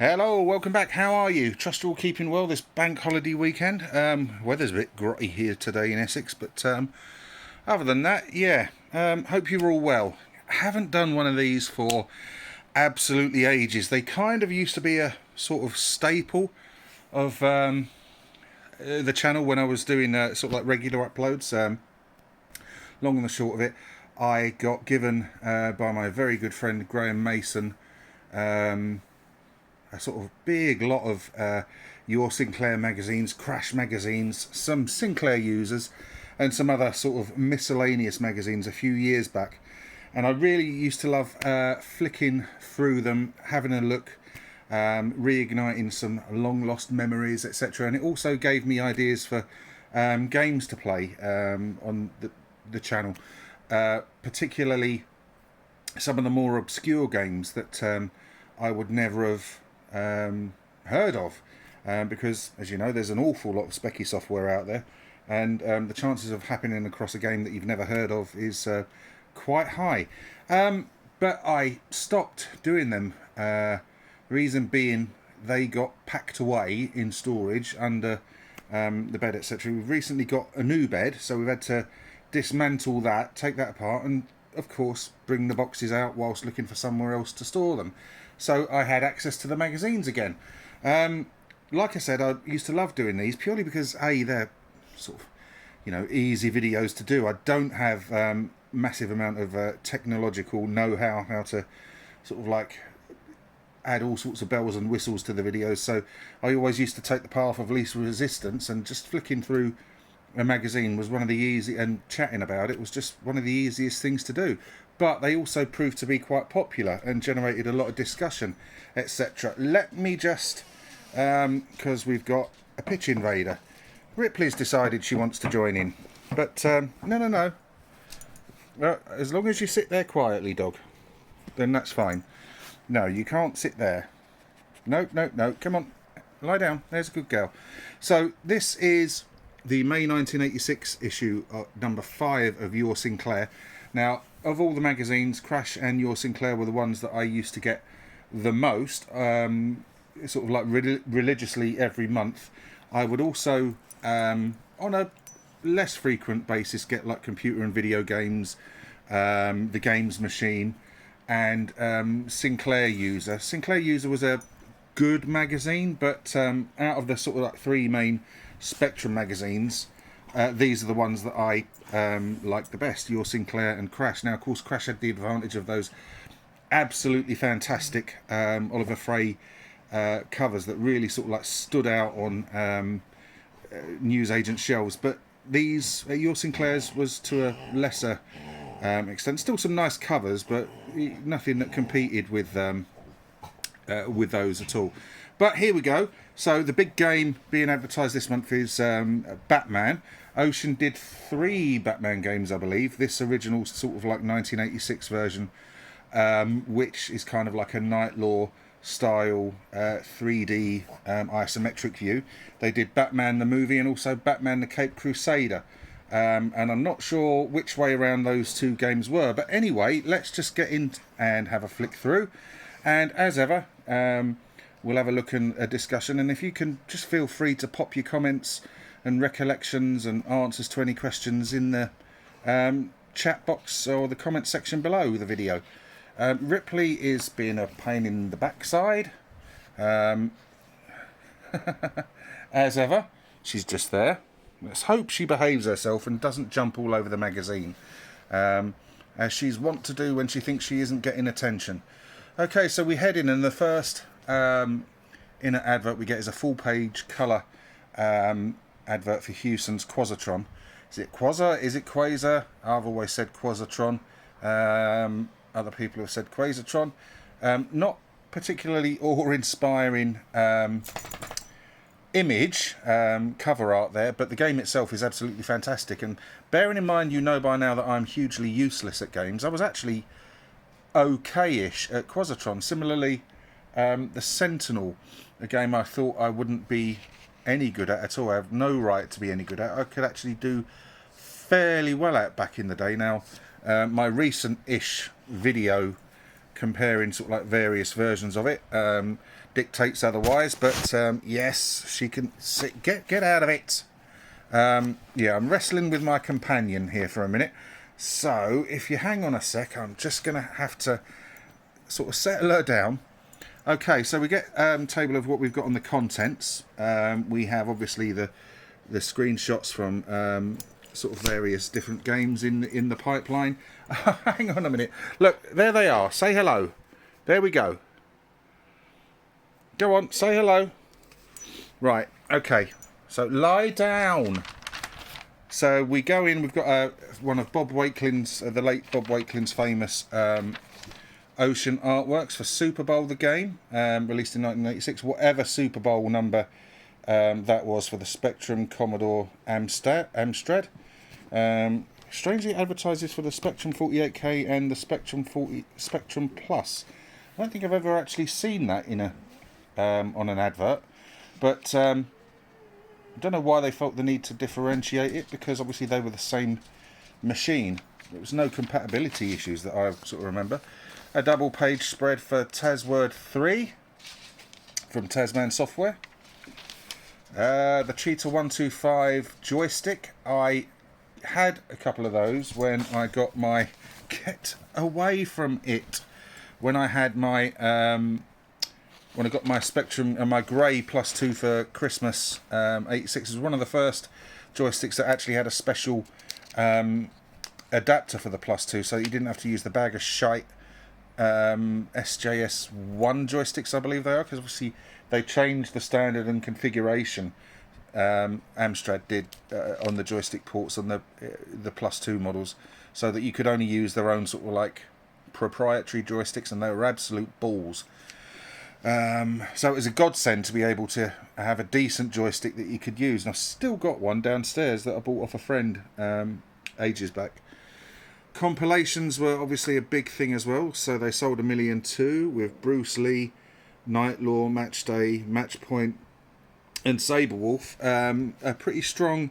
Hello, welcome back. How are you? Trust you're all keeping well this bank holiday weekend. Weather's a bit grotty here today in Essex, but other than that, yeah. Hope you're all well. Haven't done one of these for absolutely ages. They kind of used to be a sort of staple of the channel when I was doing sort of like regular uploads. Long and the short of it, I got given by my very good friend Graeme Mason a sort of big lot of your Sinclair magazines, Crash magazines, some Sinclair Users, and some other sort of miscellaneous magazines a few years back. And I really used to love flicking through them, having a look, reigniting some long lost memories, etc. And it also gave me ideas for games to play on the channel, particularly some of the more obscure games that I would never have heard of, because, as you know, there's an awful lot of specky software out there, and the chances of happening across a game that you've never heard of is quite high. But I stopped doing them. Reason being, they got packed away in storage under the bed, etc. We've recently got a new bed, so we've had to dismantle that, take that apart, and of course bring the boxes out whilst looking for somewhere else to store them. So I had access to the magazines again. Like I said, I used to love doing these purely because they're sort of, easy videos to do. I don't have massive amount of technological know-how how to sort of like add all sorts of bells and whistles to the videos, so I always used to take the path of least resistance, and just flicking through a magazine was one of the easy, and chatting about it was just one of the easiest things to do. But they also proved to be quite popular and generated a lot of discussion, etc. Let me just, because we've got a pitch invader. Ripley's decided she wants to join in, but no. Well, as long as you sit there quietly, dog, then that's fine. No, you can't sit there. No, come on, lie down. There's a good girl. So this is the May 1986 issue, number 5 of Your Sinclair. Now, of all the magazines, Crash and Your Sinclair were the ones that I used to get the most, sort of like religiously every month. I would also, on a less frequent basis, get like computer and video games, the Games Machine, and Sinclair User. Sinclair User was a good magazine, but out of the sort of like 3 main Spectrum magazines, these are the ones that I like the best, Your Sinclair and Crash. Now, of course, Crash had the advantage of those absolutely fantastic Oliver Frey covers that really sort of like stood out on newsagent shelves. But these, Your Sinclair's, was to a lesser extent. Still some nice covers, but nothing that competed with those at all. But here we go. So the big game being advertised this month is Batman. Ocean did 3 Batman games, I believe. This original sort of like 1986 version, which is kind of like a Night Law style 3D isometric view. They did Batman the movie and also Batman the Caped Crusader. And I'm not sure which way around those 2 games were. But anyway, let's just get in and have a flick through. And as ever, we'll have a look and a discussion, and if you can just feel free to pop your comments and recollections and answers to any questions in the chat box or the comment section below the video. Ripley is being a pain in the backside, as ever. She's just there. Let's hope she behaves herself and doesn't jump all over the magazine, as she's wont to do when she thinks she isn't getting attention. Okay, so we head in, and the first inner advert we get is a full-page colour advert for Hewson's Quasatron. Is it Quasar? Is it Quasar? I've always said Quasatron. Other people have said Quasatron. Not particularly awe-inspiring image, cover art there, but the game itself is absolutely fantastic. And bearing in mind, by now that I'm hugely useless at games, I was actually okay-ish at Quasatron. Similarly, the Sentinel, a game I thought I wouldn't be any good at all. I have no right to be any good at. I could actually do fairly well at back in the day. Now, my recent-ish video comparing sort of like various versions of it dictates otherwise, but yes, she can sit, get out of it. Yeah, I'm wrestling with my companion here for a minute, so if you hang on a sec, I'm just gonna have to sort of settle her down. Okay, so we get table of what we've got on the contents. We have obviously the screenshots from sort of various different games in the pipeline. Hang on a minute. Look, there they are. Say hello. There we go. Go on, say hello. Right, okay. So lie down. So we go in. We've got one of Bob Wakelin's, the late Bob Wakelin's famous Ocean artworks for Super Bowl, the game, released in 1986. Whatever Super Bowl number that was for the Spectrum Commodore Amstrad. Strangely advertises for the Spectrum 48K and the Spectrum Plus. I don't think I've ever actually seen that in a on an advert, but I don't know why they felt the need to differentiate it, because obviously they were the same machine. There was no compatibility issues that I sort of remember. A double page spread for Tazword 3 from Tasman Software. The Cheetah 125 joystick. I had a couple of those when I got my get away from it. When I had my when I got my Spectrum and my grey plus 2 for Christmas, 86 was one of the first joysticks that actually had a special adapter for the plus 2, so you didn't have to use the bag of shite SJS1 joysticks, I believe they are, because obviously they changed the standard and configuration. Amstrad did on the joystick ports on the plus 2 models, so that you could only use their own sort of like proprietary joysticks, and they were absolute balls. So it was a godsend to be able to have a decent joystick that you could use, and I've still got one downstairs that I bought off a friend ages back. Compilations were obviously a big thing as well, so they sold 1 million too, with Bruce Lee, Night Law, Match Day, Match Point, and Saberwolf. A pretty strong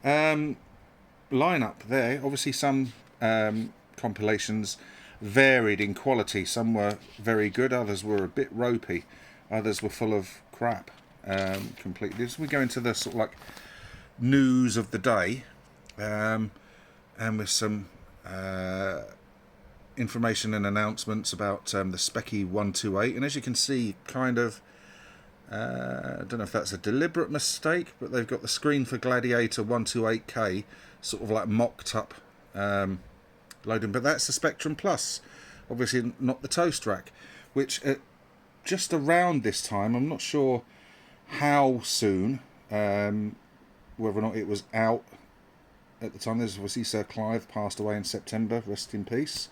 lineup there. Obviously some compilations varied in quality. Some were very good, others were a bit ropey, others were full of crap completely. As we go into the sort of like news of the day, and with some information and announcements about the Specky 128, and as you can see, kind of I don't know if that's a deliberate mistake, but they've got the screen for Gladiator 128K sort of like mocked up loading, but that's the Spectrum Plus, obviously not the Toast Rack, which just around this time, I'm not sure how soon, whether or not it was out at the time. There's obviously Sir Clive passed away in September, rest in peace.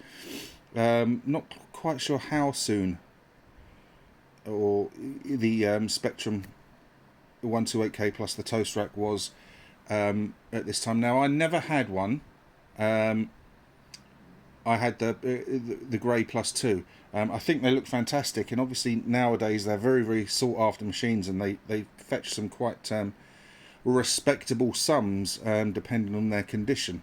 Not quite sure how soon, or the Spectrum 128K plus the Toast Rack was at this time. Now, I never had one. I had the grey plus 2. I think they look fantastic, and obviously nowadays they're very, very sought after machines, and they fetch some quite respectable sums depending on their condition.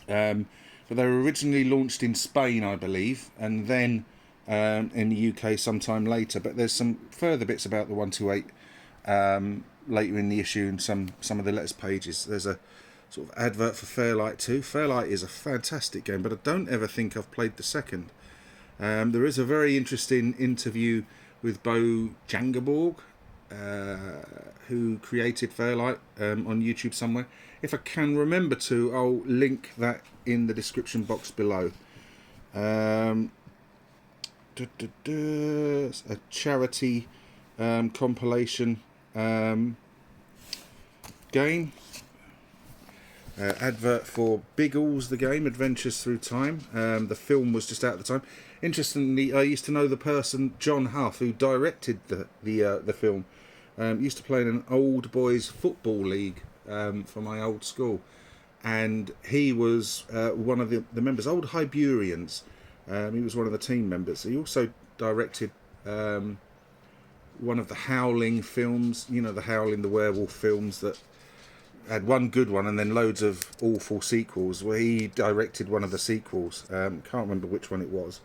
But they were originally launched in Spain, I believe, and then in the UK sometime later. But there's some further bits about the 128 later in the issue, and some of the letters pages. There's a sort of advert for Fairlight 2. Fairlight is a fantastic game, but I don't ever think I've played the second. There is a very interesting interview with Bo Jangeborg, who created Fairlight, on YouTube somewhere. If I can remember to, I'll link that in the description box below. A charity compilation game. Advert for Biggles, the game, Adventures Through Time. The film was just out at the time. Interestingly, I used to know the person, John Huff, who directed the film. Used to play in an old boys football league for my old school, and he was one of the members, old Hyburians. He was one of the team members. He also directed one of the Howling films, you know, the Howling the Werewolf films that had one good one and then loads of awful sequels. Where he directed one of the sequels. Can't remember which one it was.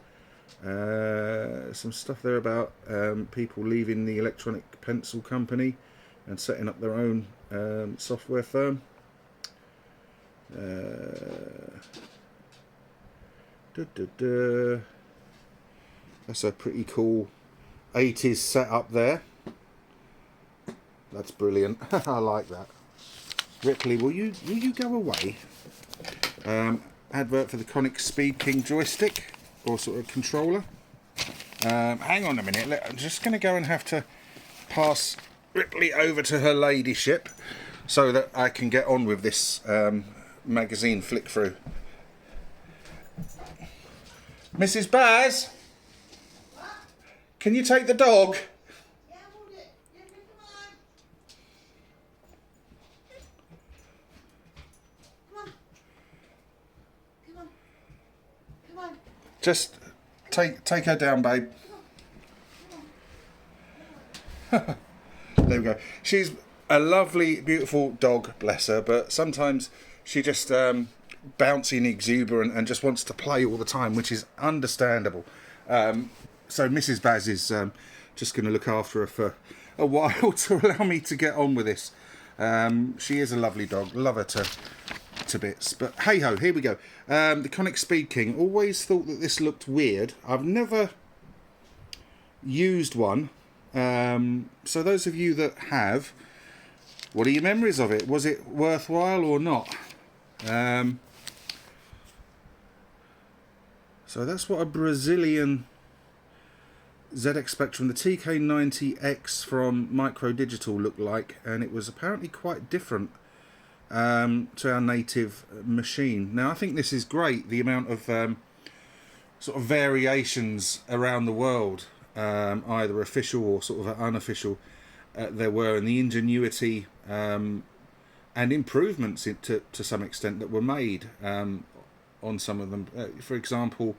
Some stuff there about people leaving the electronic pencil company and setting up their own software firm. That's a pretty cool 80s setup there. That's brilliant. I like that. Ripley, will you go away? Advert for the Conic Speed King joystick, or sort of controller. Hang on a minute, I'm just going to go and have to pass Ripley over to her ladyship so that I can get on with this magazine flick through. Mrs. Baz? What? Can you take the dog? Yeah, hold it. Yeah, come on. Come on. Just take her down, babe. There we go. She's a lovely, beautiful dog, bless her, but sometimes she just bouncy and exuberant and just wants to play all the time, which is understandable. So Mrs. Baz is just going to look after her for a while to allow me to get on with this. She is a lovely dog, love her to bits, but hey ho, here we go. The Conic Speed King. Always thought that this looked weird. I've never used one, so those of you that have, what are your memories of it? Was it worthwhile or not? So that's what a Brazilian ZX Spectrum, the TK90X from Micro Digital, looked like, and it was apparently quite different to our native machine. Now I think this is great, the amount of sort of variations around the world, either official or sort of unofficial, there were, and the ingenuity and improvements to some extent that were made on some of them. For example,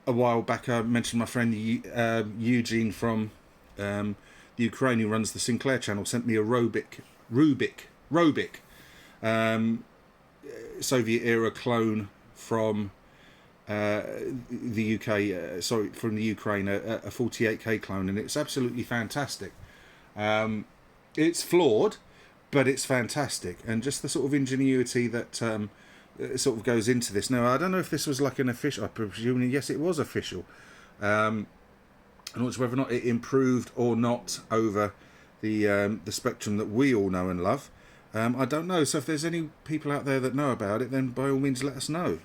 a while back I mentioned my friend Eugene from the Ukraine, who runs the Sinclair channel, sent me a Robic Soviet era clone from the UK, from the Ukraine, a 48K clone, and it's absolutely fantastic. It's flawed, but it's fantastic, and just the sort of ingenuity that sort of goes into this. Now I don't know if this was like an official, I presume yes it was official, and whether or not it improved or not over the Spectrum that we all know and love. I don't know, so if there's any people out there that know about it, then by all means let us know.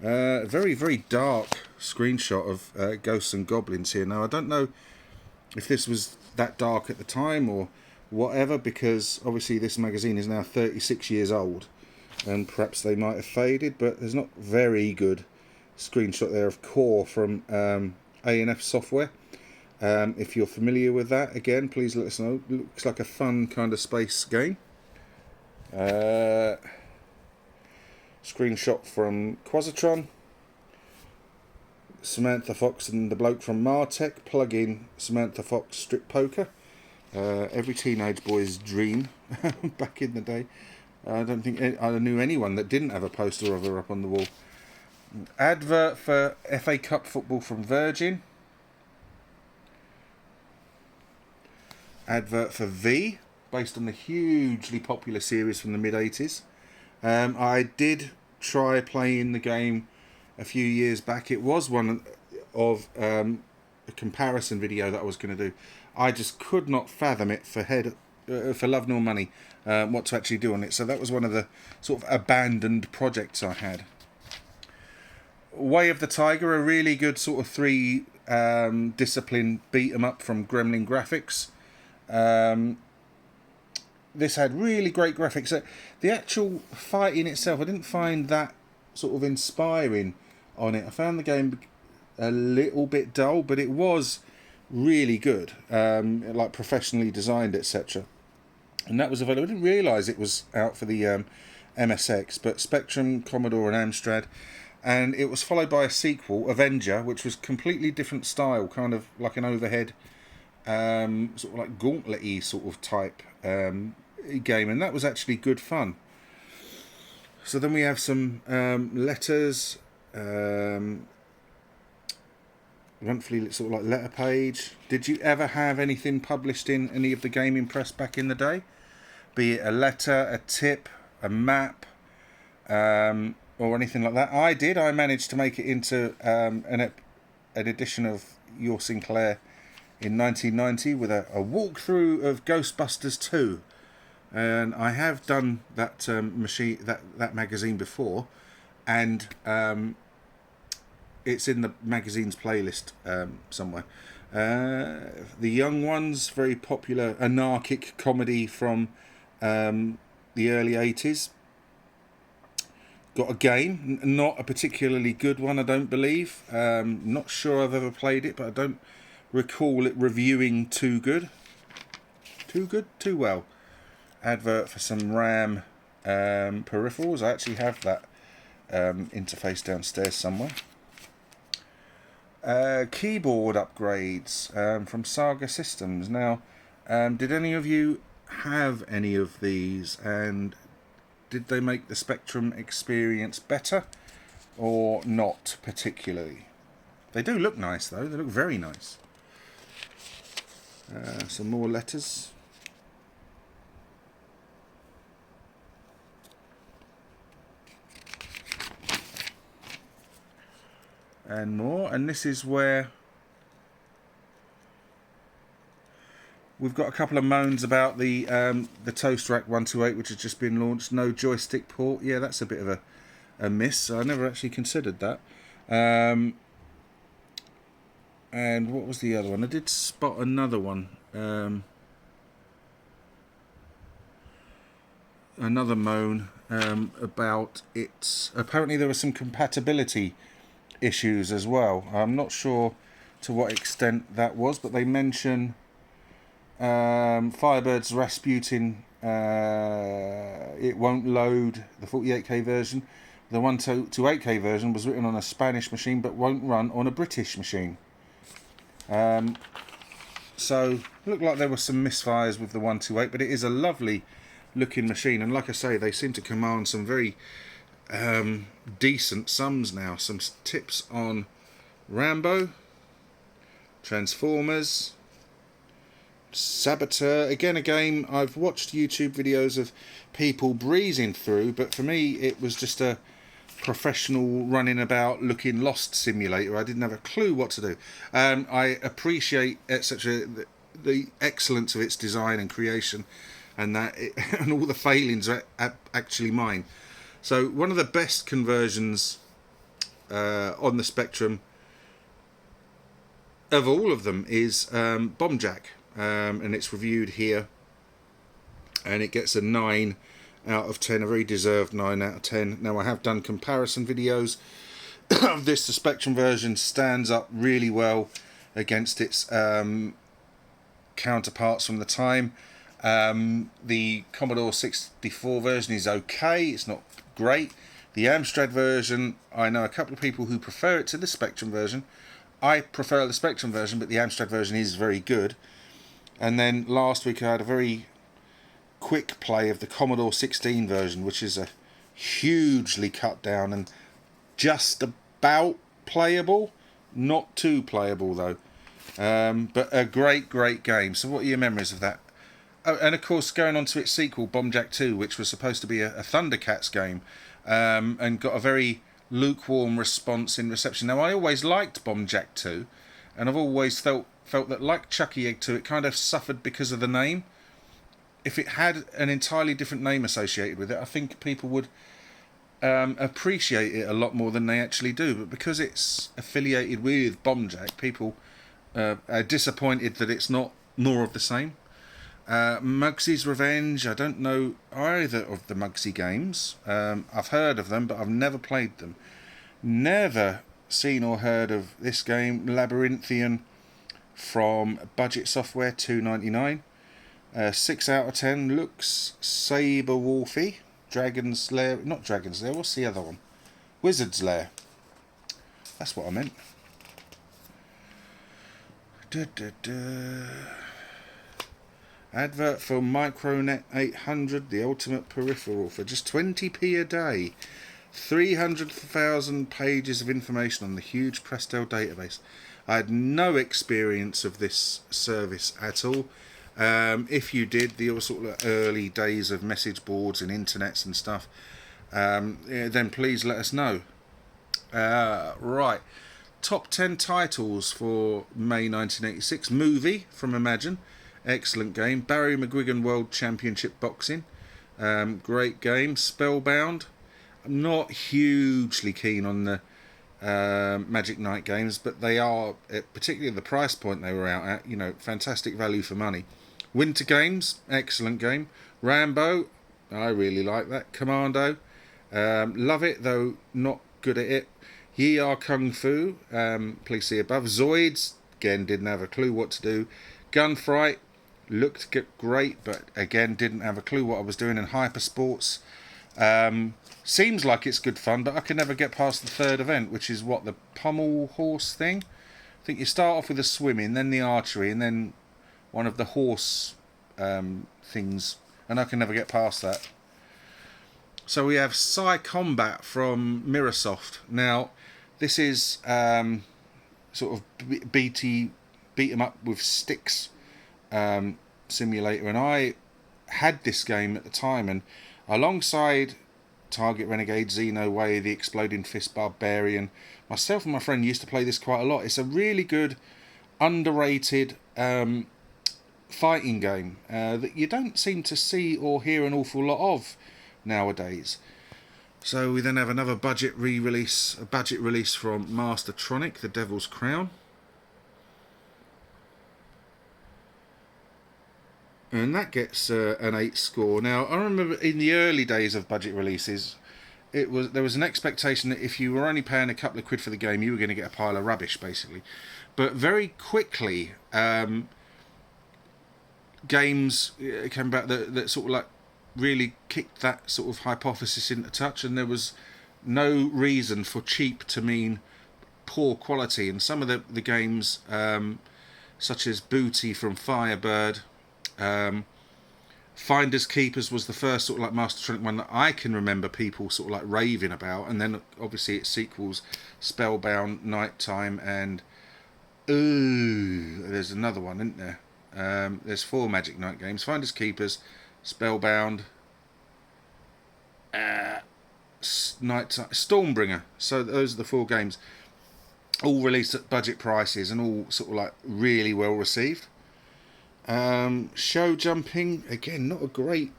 Very, very dark screenshot of Ghosts and Goblins here. Now I don't know if this was that dark at the time or whatever, because obviously this magazine is now 36 years old and perhaps they might have faded, but there's not very good screenshot there of Core from A&F Software. If you're familiar with that, again, please let us know. Looks like a fun kind of space game. Screenshot from Quasitron. Samantha Fox and the bloke from Martech plug-in Samantha Fox strip poker. Every teenage boy's dream back in the day. I don't think I knew anyone that didn't have a poster of her up on the wall. Advert for FA Cup football from Virgin. Advert for V, based on the hugely popular series from the mid-80s. I did try playing the game a few years back. It was one of a comparison video that I was going to do. I just could not fathom it for love nor money, what to actually do on it. So that was one of the sort of abandoned projects I had. Way of the Tiger, a really good sort of 3 discipline beat 'em up from Gremlin Graphics. This had really great graphics. The actual fight in itself, I didn't find that sort of inspiring on it. I found the game a little bit dull, but it was really good, like professionally designed, etc. And that was available. I didn't realise it was out for the MSX, but Spectrum, Commodore and Amstrad. And it was followed by a sequel, Avenger, which was completely different style, kind of like an overhead, sort of like gauntlet-y sort of type game, and that was actually good fun. So then we have some letters. monthly sort of like letter page. Did you ever have anything published in any of the gaming press back in the day? Be it a letter, a tip, a map, or anything like that? I did. I managed to make it into an edition of Your Sinclair in 1990 with a walkthrough of Ghostbusters 2. And I have done that that magazine before, and it's in the magazine's playlist somewhere. The Young Ones, very popular anarchic comedy from the early 80s. Got a game, not a particularly good one, I don't believe. Not sure I've ever played it, but I don't recall it reviewing too good. Too good? Too well. Advert for some RAM peripherals. I actually have that interface downstairs somewhere. Keyboard upgrades from Saga Systems. Now, did any of you have any of these, and did they make the Spectrum experience better or not particularly? They do look nice though, they look very nice. Some more letters. And more, and this is where we've got a couple of moans about the Toast Rack 128, which has just been launched. No joystick port. Yeah, that's a bit of a miss. I never actually considered that. And what was the other one? I did spot another one. Another moan about it. Apparently there were some compatibility issues as well. I'm not sure to what extent that was, but they mention Firebird's Rasputin, it won't load the 48k version. The 128k version was written on a Spanish machine but won't run on a British machine. So looked like there were some misfires with the 128, but it is a lovely looking machine, and like I say, they seem to command some very decent sums now. Some tips on Rambo, Transformers, Saboteur. Again, a game I've watched YouTube videos of people breezing through, but for me it was just a professional running about looking lost simulator. I didn't have a clue what to do. I appreciate the excellence of its design and creation, and that and all the failings are actually mine. So one of the best conversions on the Spectrum of all of them is Bomb Jack, and it's reviewed here, and it gets a 9 out of 10, a very deserved 9 out of 10. Now, I have done comparison videos of this. The Spectrum version stands up really well against its counterparts from the time. The Commodore 64 version is okay, it's not great. The Amstrad version, I know a couple of people who prefer it to the Spectrum version. I prefer the Spectrum version, but the Amstrad version is very good. And then last week I had a very quick play of the Commodore 16 version, which is a hugely cut down and just about playable, not too playable though, but a great game. So what are your memories of that? Oh, and of course going on to its sequel, Bomb Jack 2, which was supposed to be a Thundercats game, and got a very lukewarm response in reception. Now, I always liked Bomb Jack 2, and I've always felt that, like Chucky Egg 2, it kind of suffered because of the name. If it had an entirely different name associated with it, I think people would appreciate it a lot more than they actually do. But because it's affiliated with Bomb Jack, people are disappointed that it's not more of the same. Mugsy's Revenge, I don't know either of the Mugsy games. I've heard of them, but I've never played them. Never seen or heard of this game, Labyrinthian, from Budget Software, $2.99. 6 out of 10. Looks Saber Wolfy. Dragon's Lair, not Dragon's Lair, what's the other one? Wizard's Lair. That's what I meant. Advert for Micronet 800, the ultimate peripheral, for just 20p a day. 300,000 pages of information on the huge Prestel database. I had no experience of this service at all. If you did, the sort of early days of message boards and internets and stuff, then please let us know. Right, top 10 titles for May 1986. Movie from Imagine, excellent game. Barry McGuigan World Championship Boxing, great game. Spellbound, I'm not hugely keen on the Magic Knight games, but they are, particularly the price point they were out at, you know, fantastic value for money. Winter Games, excellent game. Rambo, I really like that. Commando, love it, though not good at it. Ye Are Kung Fu, please see above. Zoids, again, didn't have a clue what to do. Gunfight, looked great, but again, didn't have a clue what I was doing. And Hypersports, seems like it's good fun, but I can never get past the third event, which is what, the pommel horse thing? I think you start off with the swimming, then the archery, and then one of the horse things, and I can never get past that. So we have Psy Combat from Mirrorsoft. Now, this is sort of beat 'em up with sticks simulator, and I had this game at the time, and alongside Target Renegade, Xenoway, the Exploding Fist Barbarian, myself and my friend used to play this quite a lot. It's a really good, underrated fighting game that you don't seem to see or hear an awful lot of nowadays. So we then have another budget release from Mastertronic, The Devil's Crown. And that gets an 8 score. Now, I remember in the early days of budget releases, there was an expectation that if you were only paying a couple of quid for the game, you were going to get a pile of rubbish, basically. But very quickly, games came about that sort of like really kicked that sort of hypothesis into touch, and there was no reason for cheap to mean poor quality. And some of the games, such as Booty from Firebird, Finders Keepers was the first sort of like Mastertronic one that I can remember people sort of like raving about, and then obviously its sequels, Spellbound, Nighttime, and there's another one, isn't there? There's 4 Magic Knight games: Finders Keepers, Spellbound, Nighttime, Stormbringer. So those are the 4 games, all released at budget prices and all sort of like really well received. Show Jumping, again, not a great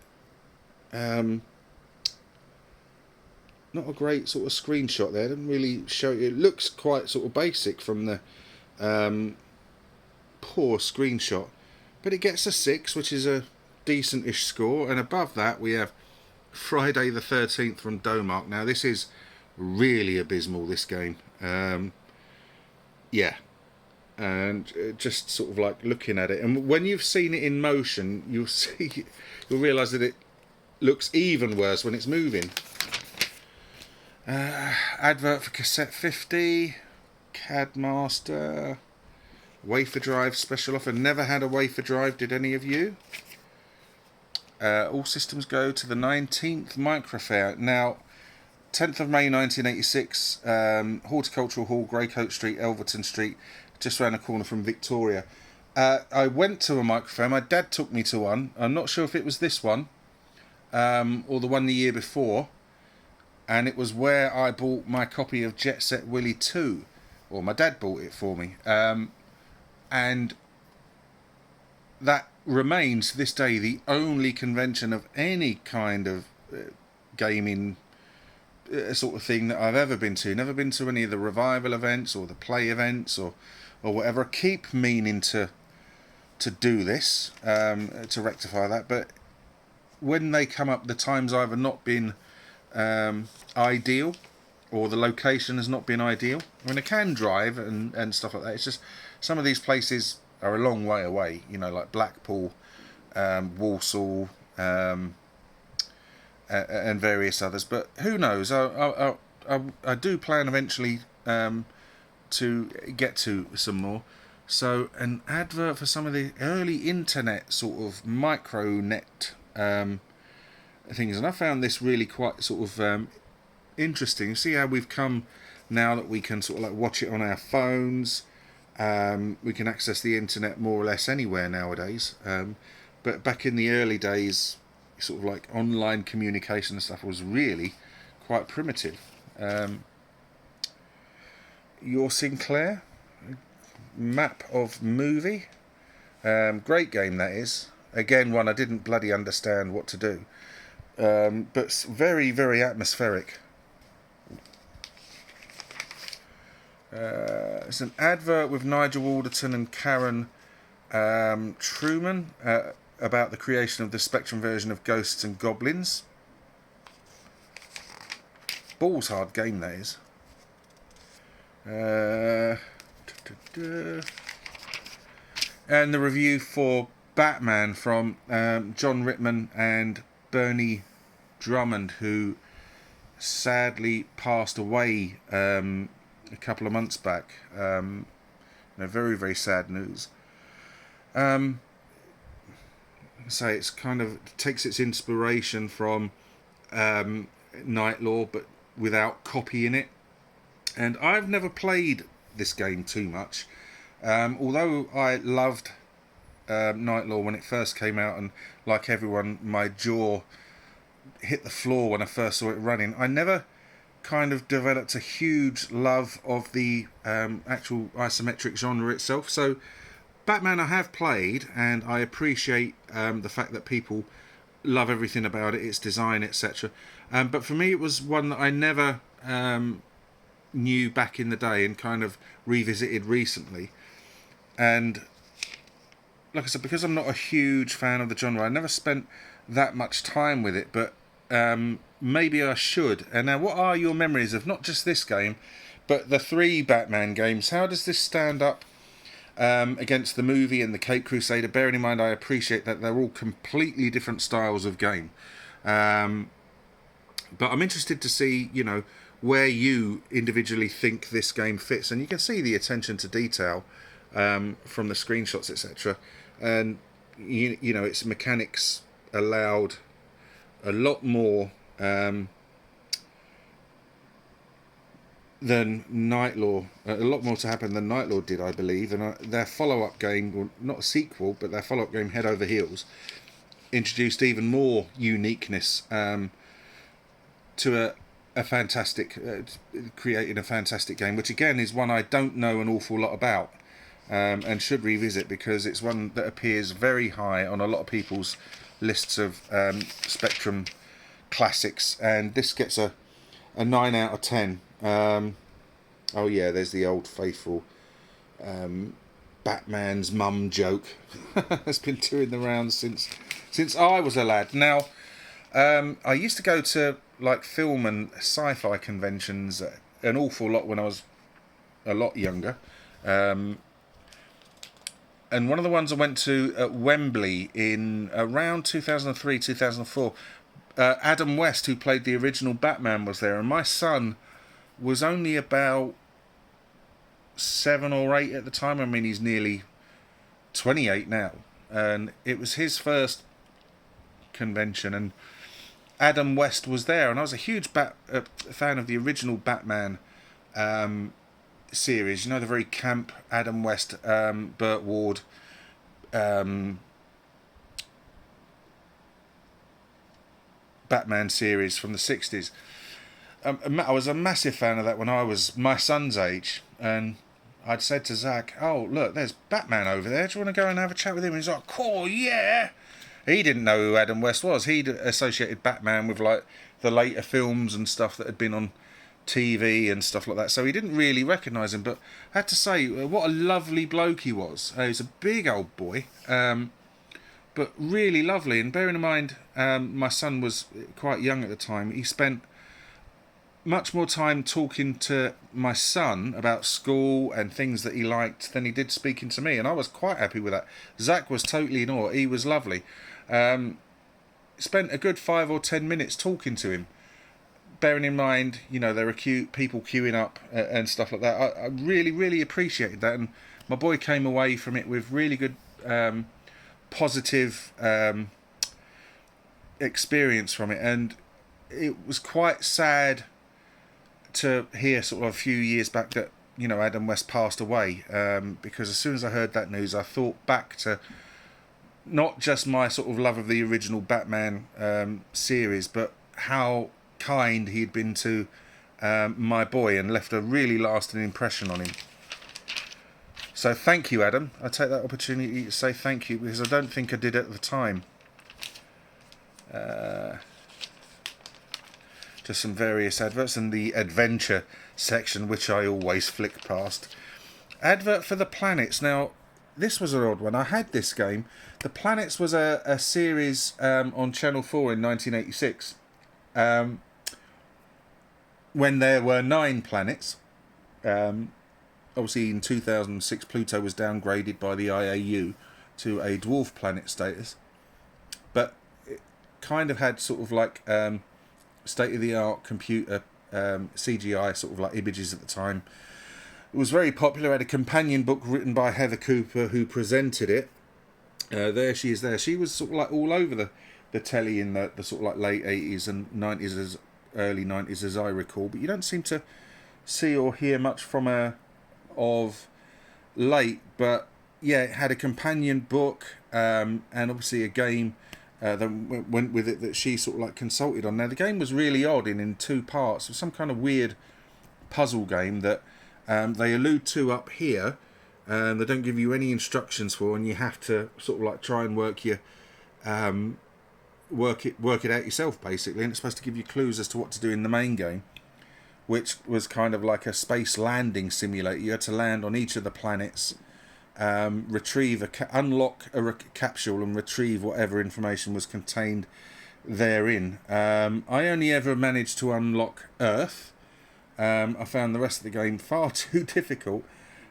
sort of screenshot there. It doesn't really show you. It looks quite sort of basic from the poor screenshot, but it gets a 6, which is a decent-ish score. And above that we have Friday the 13th from Domark. Now this is really abysmal, this game. Yeah, and just sort of like looking at it, and when you've seen it in motion, you'll realise that it looks even worse when it's moving. Advert for Cassette 50, CAD-Master, Wafer Drive special offer. Never had a Wafer Drive, did any of you? All systems go to the 19th Microfair. Now, 10th of May 1986, Horticultural Hall, Greycoat Street, Elverton Street, just around the corner from Victoria. I went to a Microfair. My dad took me to one. I'm not sure if it was this one or the one the year before, and it was where I bought my copy of Jet Set Willy 2, or my dad bought it for me, and that remains to this day the only convention of any kind of gaming sort of thing that I've ever been to. Never been to any of the revival events or the play events or whatever. I keep meaning to do this, to rectify that, but when they come up, the time's either not been ideal, or the location has not been ideal. I mean, I can drive and stuff like that. It's just some of these places are a long way away, you know, like Blackpool, Walsall, and various others. But who knows? I do plan eventually to get to some more. So an advert for some of the early internet sort of micronet things, and I found this really quite sort of interesting. See how we've come now that we can sort of like watch it on our phones, We can access the internet more or less anywhere nowadays. But back in the early days, sort of like online communication and stuff was really quite primitive. Your Sinclair, map of movie, great game that is. Again, one I didn't bloody understand what to do, but very, very atmospheric. It's an advert with Nigel Alderton and Karen Truman about the creation of the Spectrum version of Ghosts and Goblins. Balls hard game that is. And the review for Batman from John Rittman and Bernie Drummond, who sadly passed away a couple of months back. Very, very sad news. Say it's kind of takes its inspiration from Night Law, but without copying it. And I've never played this game too much, although I loved Night Law when it first came out, and like everyone, my jaw hit the floor when I first saw it running. I never kind of developed a huge love of the actual isometric genre itself. So Batman I have played, and I appreciate the fact that people love everything about it, its design, etc. But for me, it was one that I never knew back in the day and kind of revisited recently. And like I said, because I'm not a huge fan of the genre, I never spent that much time with it, but maybe I should. And now, what are your memories of not just this game, but the 3 Batman games? How does this stand up against the movie and the Caped Crusader? Bearing in mind, I appreciate that they're all completely different styles of game. But I'm interested to see, where you individually think this game fits. And you can see the attention to detail from the screenshots, etc. And, its mechanics allowed a lot more than Night Law, a lot more to happen than Night Law did, I believe. And their follow-up game, well, not a sequel, but their follow-up game, Head Over Heels, introduced even more uniqueness to a fantastic, creating a fantastic game, which again is one I don't know an awful lot about, and should revisit, because it's one that appears very high on a lot of people's lists of Spectrum classics, and this gets a 9 out of 10. Oh yeah, there's the old faithful Batman's mum joke that's been doing the rounds since I was a lad. Now, I used to go to like film and sci-fi conventions an awful lot when I was a lot younger. And one of the ones I went to at Wembley in around 2003, 2004, Adam West, who played the original Batman, was there. And my son was only about 7 or 8 at the time. I mean, he's nearly 28 now. And it was his first convention, and Adam West was there. And I was a huge fan of the original Batman series, the very camp Adam West, Burt Ward, Batman series from the 60s. I was a massive fan of that when I was my son's age, and I'd said to Zach, "Oh, look, there's Batman over there. Do you want to go and have a chat with him?" And he's like, "Cool, yeah." He didn't know who Adam West was. He'd associated Batman with like the later films and stuff that had been on TV and stuff like that, so he didn't really recognise him. But I had to say, what a lovely bloke he was. He was a big old boy, but really lovely. And bearing in mind, my son was quite young at the time, he spent much more time talking to my son about school and things that he liked than he did speaking to me, and I was quite happy with that. Zach was totally in awe. He was lovely. Spent a good 5 or 10 minutes talking to him, bearing in mind, there are people queuing up and stuff like that. I really, really appreciated that, and my boy came away from it with really good, positive experience from it. And it was quite sad to hear sort of a few years back that, Adam West passed away, because as soon as I heard that news, I thought back to not just my sort of love of the original Batman series, but how kind he'd been to my boy and left a really lasting impression on him. So thank you, Adam. I take that opportunity to say thank you, because I don't think I did at the time. Just some various adverts and the adventure section, which I always flick past. Advert for the Planets. Now, this was an odd one. I had this game. The Planets was a series on Channel 4 in 1986, when there were 9 planets. Obviously, in 2006, Pluto was downgraded by the IAU to a dwarf planet status. But it kind of had sort of like state-of-the-art computer CGI sort of like images at the time. It was very popular. Had a companion book written by Heather Cooper, who presented it. There she is there. She was sort of like all over the telly in the sort of like late 80s and 90s, early 90s as I recall. But you don't seem to see or hear much from her of late. But yeah, it had a companion book and obviously a game that went with it that she sort of like consulted on. Now the game was really odd in 2 parts. It was some kind of weird puzzle game that they allude to up here. They don't give you any instructions for, and you have to sort of like try and work it out yourself basically. And it's supposed to give you clues as to what to do in the main game, which was kind of like a space landing simulator. You had to land on each of the planets, unlock a capsule and retrieve whatever information was contained therein. I only ever managed to unlock Earth. I found the rest of the game far too difficult,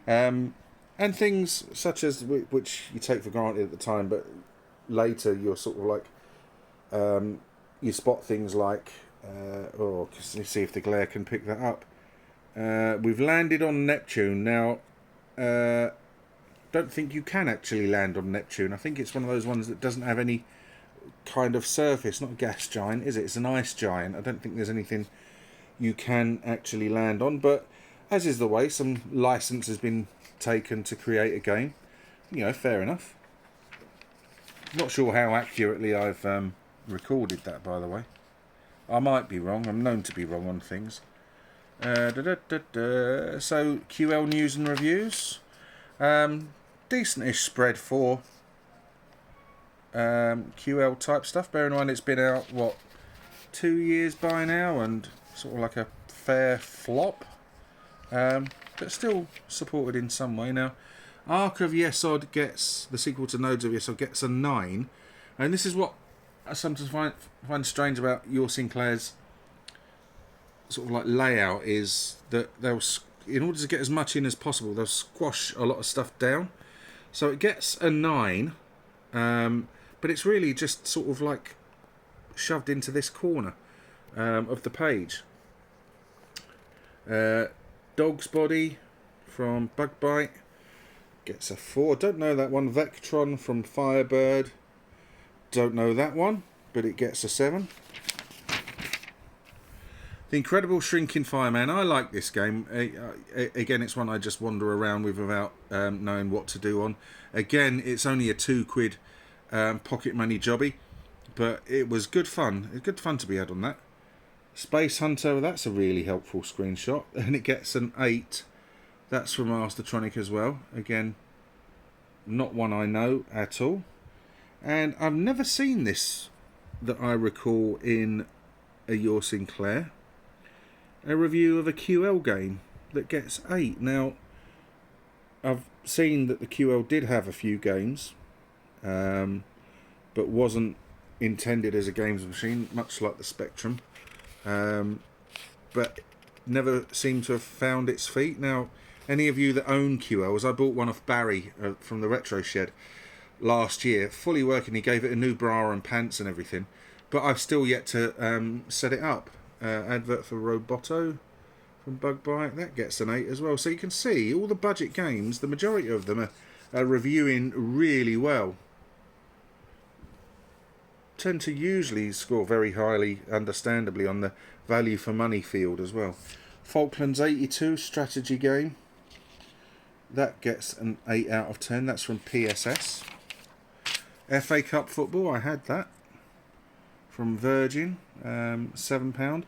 and things such as which you take for granted at the time, but later you're sort of like you spot things like let's see if the glare can pick that up. We've landed on Neptune now. Don't think you can actually land on Neptune. I think it's one of those ones that doesn't have any kind of surface. Not a gas giant, is it? It's an ice giant. I don't think there's anything you can actually land on. But as is the way, some license has been taken to create a game. Fair enough. Not sure how accurately I've recorded that, by the way. I might be wrong. I'm known to be wrong on things. So QL news and reviews. Decent-ish spread for QL type stuff. Bear in mind it's been out 2 years by now, and sort of like a fair flop, but still supported in some way. Now, Ark of Yesod gets the sequel to Nodes of Yesod gets a 9, and this is what I sometimes find strange about your Sinclair's sort of like layout, is that they'll, in order to get as much in as possible, they'll squash a lot of stuff down. So it gets a 9, but it's really just sort of like shoved into this corner of the page. Dog's Body from Bug Bite gets a 4. Don't know that one. Vectron from Firebird. Don't know that one, but it gets a 7. The Incredible Shrinking Fireman. I like this game. Again, it's one I just wander around with without knowing what to do on. Again, it's only a £2 pocket money jobby, but it was good fun. It's good fun to be had on that. Space Hunter, that's a really helpful screenshot, and it gets an 8. That's from Mastertronic as well. Again, not one I know at all. And I've never seen this that I recall in a Your Sinclair. A review of a QL game that gets 8. Now, I've seen that the QL did have a few games, but wasn't intended as a games machine, much like the Spectrum, but never seemed to have found its feet. Now, any of you that own QLs, I bought one off Barry from the Retro Shed last year, fully working. He gave it a new bra and pants and everything, but I've still yet to set it up. Advert for Roboto from Bug Bite, that gets an 8 as well. So you can see all the budget games, the majority of them are reviewing really well. Tend to usually score very highly, understandably, on the value for money field as well. Falklands 82 strategy game That gets an 8 out of 10. That's from PSS. FA Cup football, I had that from Virgin, £7.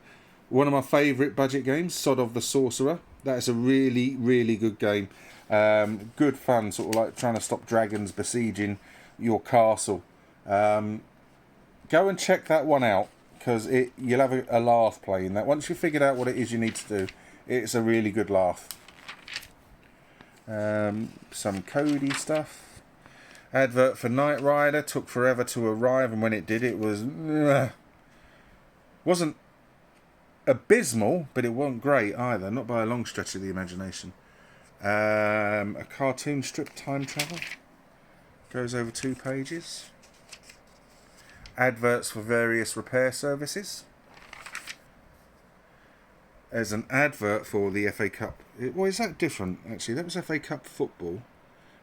One of my favourite budget games, Sod of the Sorcerer. That is a really, really good game. Good fun, sort of like trying to stop dragons besieging your castle. Go and check that one out, because you'll have a laugh playing that. Once you've figured out what it is you need to do, it's a really good laugh. Some Cody stuff. Advert for Knight Rider, took forever to arrive, and when it did, it was wasn't abysmal, but it wasn't great either, not by a long stretch of the imagination. A cartoon strip, Time Travel, goes over 2 pages. Adverts for various repair services. There's an advert for the FA Cup. Well, is that different, actually? That was FA Cup football,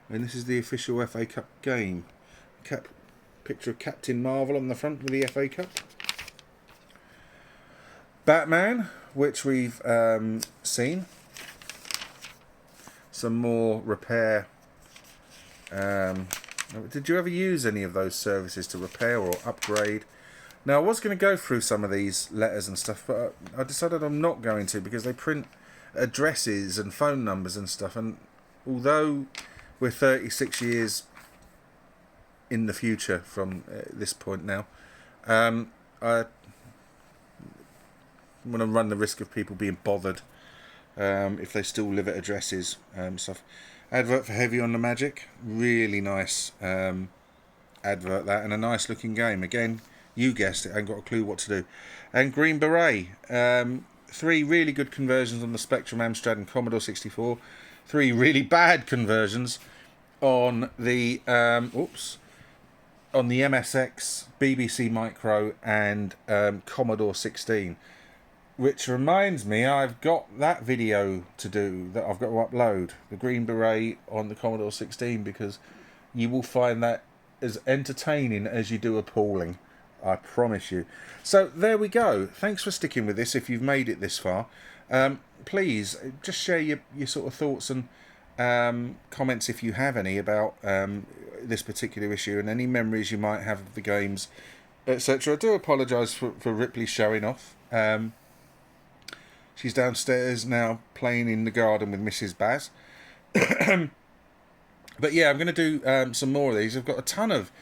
and this is the official FA Cup game. Picture of Captain Marvel on the front with the FA Cup. Batman, which we've seen. Some more repair. Did you ever use any of those services to repair or upgrade? Now, I was going to go through some of these letters and stuff, but I decided I'm not going to, because they print addresses and phone numbers and stuff, and although we're 36 years in the future from this point now, I want to run the risk of people being bothered if they still live at addresses. Stuff. Advert for Heavy on the Magic, really nice advert that, and a nice looking game. Again, you guessed it, I ain't got a clue what to do. And Green Beret, 3 really good conversions on the Spectrum, Amstrad and Commodore 64. 3 really bad conversions on the on the MSX, BBC Micro and Commodore 16. Which reminds me, I've got that video to do that I've got to upload, the Green Beret on the Commodore 16, because you will find that as entertaining as you do appalling. I promise you. So there we go. Thanks for sticking with this if you've made it this far. Please, just share your sort of thoughts and comments, if you have any, about this particular issue, and any memories you might have of the games, etc. I do apologise for Ripley showing off. She's downstairs now playing in the garden with Mrs. Baz. But yeah, I'm going to do some more of these. I've got a ton of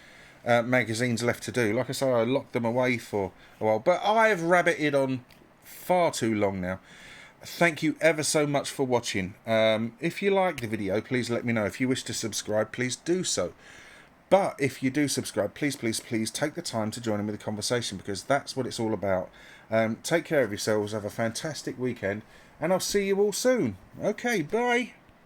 magazines left to do. Like I say, I locked them away for a while, but I've rabbited on far too long now. Thank you ever so much for watching. If you like the video, please let me know. If you wish to subscribe, please do so. But if you do subscribe, please take the time to join in with the conversation, because that's what it's all about. Take care of yourselves, have a fantastic weekend, and I'll see you all soon. Okay, bye.